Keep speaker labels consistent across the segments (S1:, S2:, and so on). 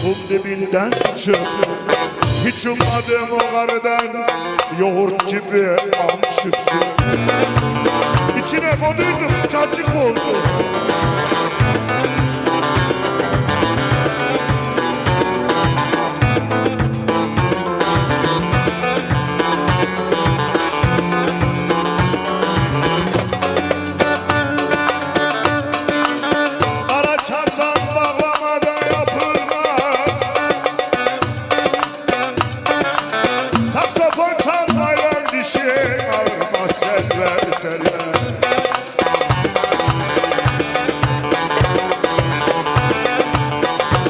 S1: kum dibinden sıçıp hiç ummadığım o karıdan yoğurt gibi am çıktı. İçine koduydum, cacık oldu.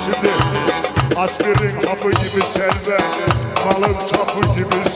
S1: Şimdi askerin hapı gibi selve, malın tapu gibi selve.